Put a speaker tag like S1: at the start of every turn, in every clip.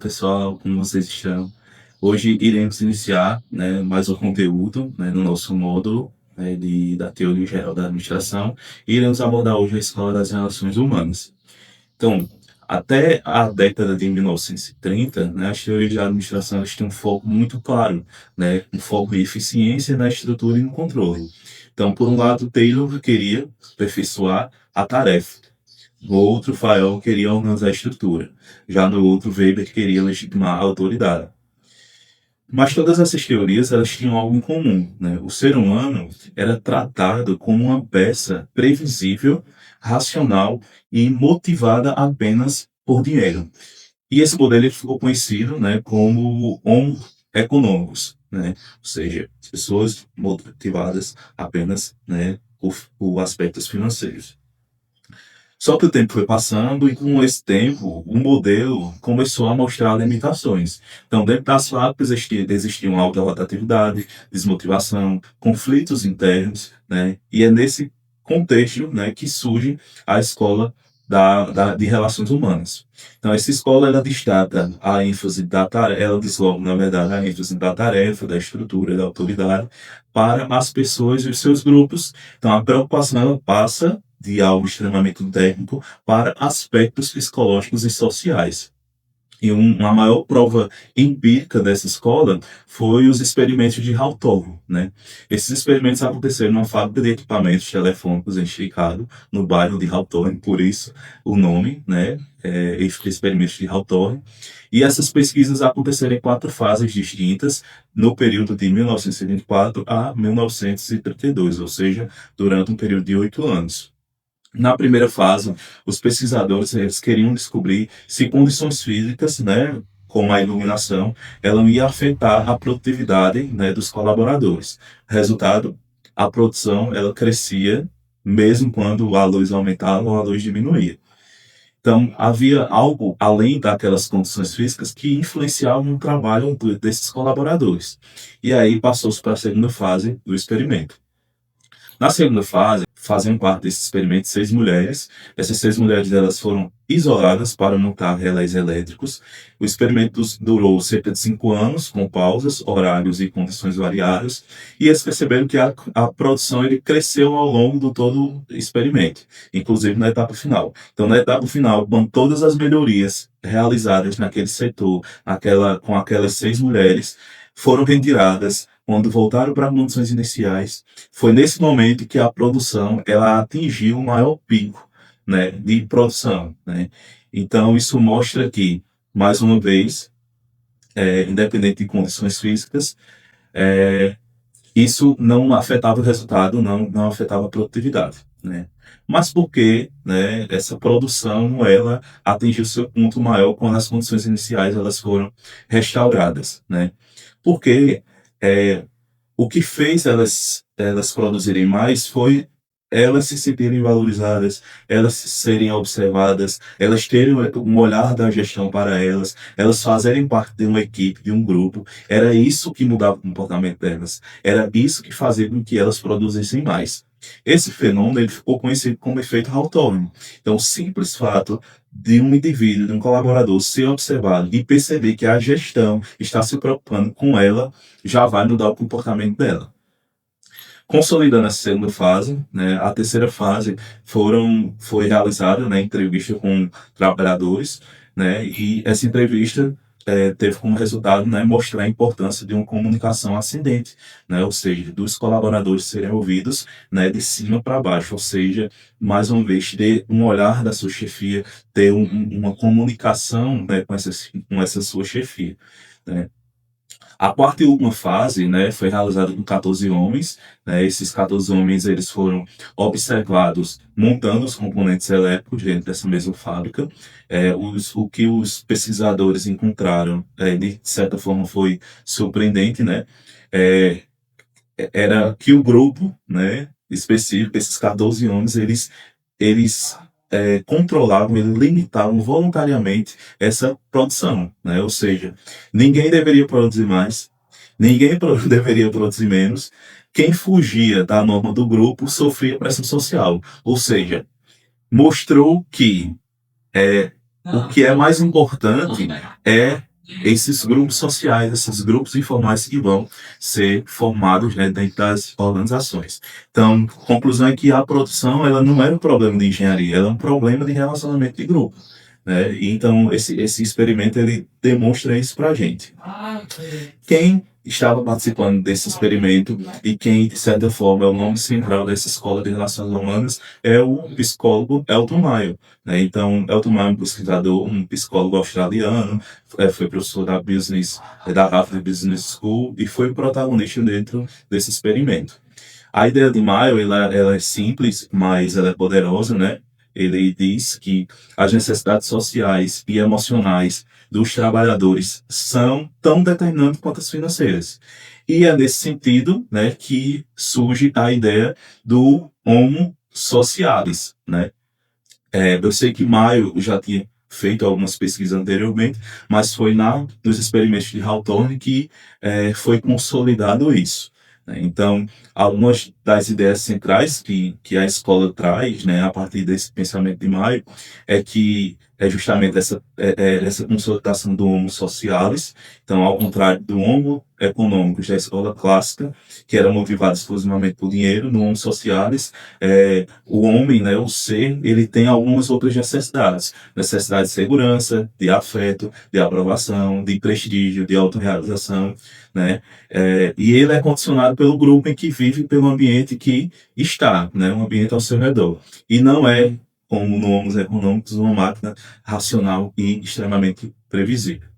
S1: pessoal, como vocês estão? Hoje iremos iniciar, né, mais um conteúdo, né, no nosso módulo, né, da Teoria Geral da Administração, e iremos abordar hoje a Escola das Relações Humanas. Então, até a década de 1930, né, as teorias da administração elas tinham um foco muito claro, né, um foco em eficiência na estrutura e no controle. Então, por um lado, Taylor queria aperfeiçoar a tarefa. No outro, Fayol queria organizar a estrutura. Já no outro, Weber queria legitimar a autoridade. Mas todas essas teorias elas tinham algo em comum, né? O ser humano era tratado como uma peça previsível, racional e motivada apenas por dinheiro. E esse modelo ele ficou conhecido, né, como Homo economicus, né? Ou seja, pessoas motivadas apenas, né, por aspectos financeiros. Só que o tempo foi passando e com esse tempo o modelo começou a mostrar limitações. Então, dentro das fábricas existiam alta rotatividade, desmotivação, conflitos internos, né? E é nesse contexto, né, que surge a escola de relações humanas. Então, essa escola ela destaca a ênfase da tarefa, ela desenvolve, na verdade, a ênfase da tarefa, da estrutura, da autoridade para as pessoas e os seus grupos. Então, a preocupação ela passa de algo extremamente técnico para aspectos psicológicos e sociais. E uma maior prova empírica dessa escola foi os experimentos de Hawthorne, né? Esses experimentos aconteceram numa fábrica de equipamentos telefônicos em Chicago, no bairro de Hawthorne, por isso o nome, né? Experimentos de Hawthorne. E essas pesquisas aconteceram em 4 fases distintas, no período de 1924 a 1932, ou seja, durante um período de 8 anos. Na primeira fase, os pesquisadores eles queriam descobrir se condições físicas, né, como a iluminação, ela ia afetar a produtividade, né, dos colaboradores. Resultado, a produção ela crescia mesmo quando a luz aumentava ou a luz diminuía. Então, havia algo além daquelas condições físicas que influenciavam o trabalho desses colaboradores. E aí passou-se para a segunda fase do experimento. Na segunda fase, faziam parte desse experimento 6 mulheres. Essas 6 mulheres elas foram isoladas para montar relés elétricos. O experimento durou cerca de 5 anos, com pausas, horários e condições variadas. E eles perceberam que a produção ele cresceu ao longo do todo o experimento, inclusive na etapa final. Então, na etapa final, com todas as melhorias realizadas naquele setor, com aquelas 6 mulheres, foram retiradas. Quando voltaram para as condições iniciais, foi nesse momento que a produção ela atingiu o maior pico, né, de produção, né? Então isso mostra que, mais uma vez, independente de condições físicas, isso não afetava o resultado, não afetava a produtividade, né? Mas por que, né, essa produção ela atingiu seu ponto maior quando as condições iniciais elas foram restauradas, né? Porque é, o que fez elas produzirem mais foi elas se sentirem valorizadas, elas serem observadas, elas terem um olhar da gestão para elas, elas fazerem parte de uma equipe, de um grupo. Era isso que mudava o comportamento delas. Era isso que fazia com que elas produzissem mais. Esse fenômeno ele ficou conhecido como efeito Hawthorne. Então, o simples fato de um indivíduo, de um colaborador ser observado e perceber que a gestão está se preocupando com ela, já vai mudar o comportamento dela. Consolidando essa segunda fase, né, a terceira fase foi realizada, né, entrevista com trabalhadores, né, e essa entrevista teve como resultado, né, mostrar a importância de uma comunicação ascendente, né, ou seja, dos colaboradores serem ouvidos, né, de cima para baixo, ou seja, mais uma vez, ter um olhar da sua chefia, ter uma comunicação, né, com essa sua chefia, né. A quarta e última fase, né, foi realizada com 14 homens. Né, esses 14 homens eles foram observados montando os componentes elétricos dentro dessa mesma fábrica. O que os pesquisadores encontraram, de certa forma, foi surpreendente, né? É, Era que o grupo, né, específico, esses 14 homens, eles controlavam, eles limitavam voluntariamente essa produção, né? Ou seja, ninguém deveria produzir mais, ninguém deveria produzir menos. Quem fugia da norma do grupo sofria pressão social. Ou seja, mostrou que o que é mais importante é esses grupos sociais, esses grupos informais que vão ser formados, né, dentro das organizações. Então, conclusão é que a produção ela não era um problema de engenharia, ela é um problema de relacionamento de grupo, né? E então esse experimento ele demonstra isso para a gente. Quem estava participando desse experimento e quem, de certa forma, é o nome central dessa escola de relações humanas é o psicólogo Elton Mayo, né? Então, Elton Mayo é um pesquisador, um psicólogo australiano, foi professor da da Harvard Business School e foi protagonista dentro desse experimento. A ideia de Mayo, ela é simples, mas ela é poderosa, né? Ele diz que as necessidades sociais e emocionais dos trabalhadores são tão determinantes quanto as financeiras. E é nesse sentido, né, que surge a ideia do Homo socialis, né? Eu sei que Maio já tinha feito algumas pesquisas anteriormente, mas foi nos experimentos de Hawthorne que foi consolidado isso, né? Então, algumas das ideias centrais que a escola traz, né, a partir desse pensamento de Maio, é que é justamente essa consolidação do Homo socialis. Então, ao contrário do Homo econômicos da escola clássica, que era motivado exclusivamente por dinheiro, no Homo socialis, o homem, né, o ser, ele tem algumas outras necessidades. Necessidade de segurança, de afeto, de aprovação, de prestígio, de autorrealização, né? E ele é condicionado pelo grupo em que vive, pelo ambiente que está, né? Um ambiente ao seu redor. E não é, como no Homo econômicos, uma máquina racional e extremamente previsível.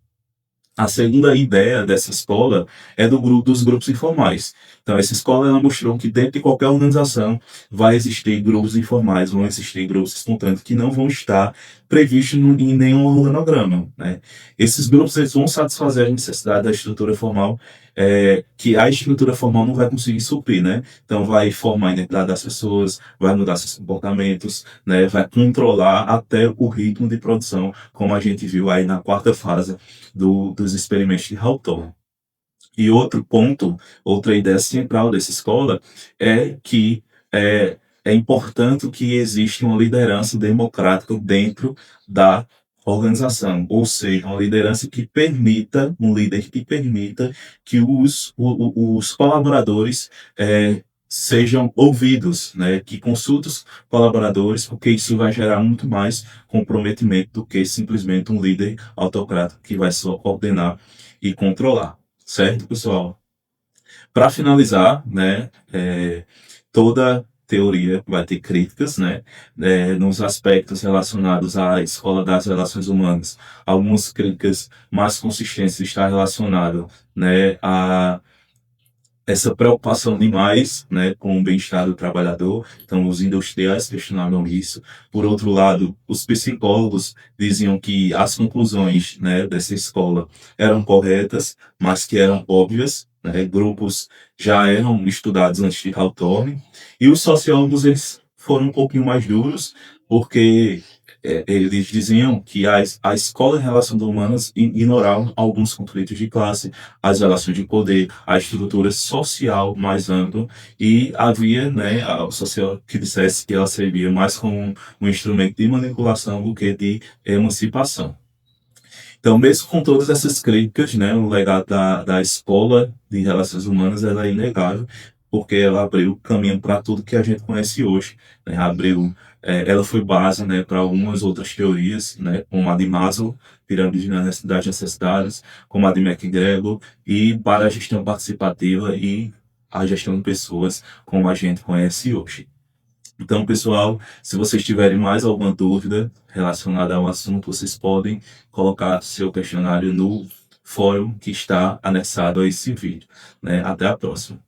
S1: A segunda ideia dessa escola é dos grupos informais. Então, essa escola ela mostrou que dentro de qualquer organização vai existir grupos informais, vão existir grupos espontâneos que não vão estar previstos em nenhum organograma, né? Esses grupos eles vão satisfazer a necessidade da estrutura formal, que a estrutura formal não vai conseguir suprir, né? Então, vai formar a identidade das pessoas, vai mudar seus comportamentos, né? Vai controlar até o ritmo de produção, como a gente viu aí na quarta fase dos experimentos de Hawthorne. E outro ponto, outra ideia central dessa escola é que é importante que exista uma liderança democrática dentro da organização, ou seja, uma liderança que permita, um líder que permita que os colaboradores sejam ouvidos, né? Que consulte os colaboradores, porque isso vai gerar muito mais comprometimento do que simplesmente um líder autocrático que vai só coordenar e controlar. Certo, pessoal? Para finalizar, né, toda teoria vai ter críticas, né, nos aspectos relacionados à escola das relações humanas. Algumas críticas mais consistentes estão relacionadas, né, a essa preocupação demais, né, com o bem-estar do trabalhador. Então, os industriais questionavam isso. Por outro lado, os psicólogos diziam que as conclusões, né, dessa escola eram corretas, mas que eram óbvias, né, grupos já eram estudados antes de Hawthorne. E os sociólogos, eles foram um pouquinho mais duros, porque eles diziam que a escola de relações humanas ignorava alguns conflitos de classe, as relações de poder, a estrutura social mais ampla, e havia, né, a social que dissesse que ela servia mais como um instrumento de manipulação do que de emancipação. Então, mesmo com todas essas críticas, né, o legado da escola de relações humanas ela é inegável, porque ela abriu caminho para tudo que a gente conhece hoje, né, ela foi base, né, para algumas outras teorias, né, como a de Maslow, pirâmide das necessidades, como a de McGregor, e para a gestão participativa e a gestão de pessoas, como a gente conhece hoje. Então, pessoal, se vocês tiverem mais alguma dúvida relacionada ao assunto, vocês podem colocar seu questionário no fórum que está anexado a esse vídeo, né? Até a próxima.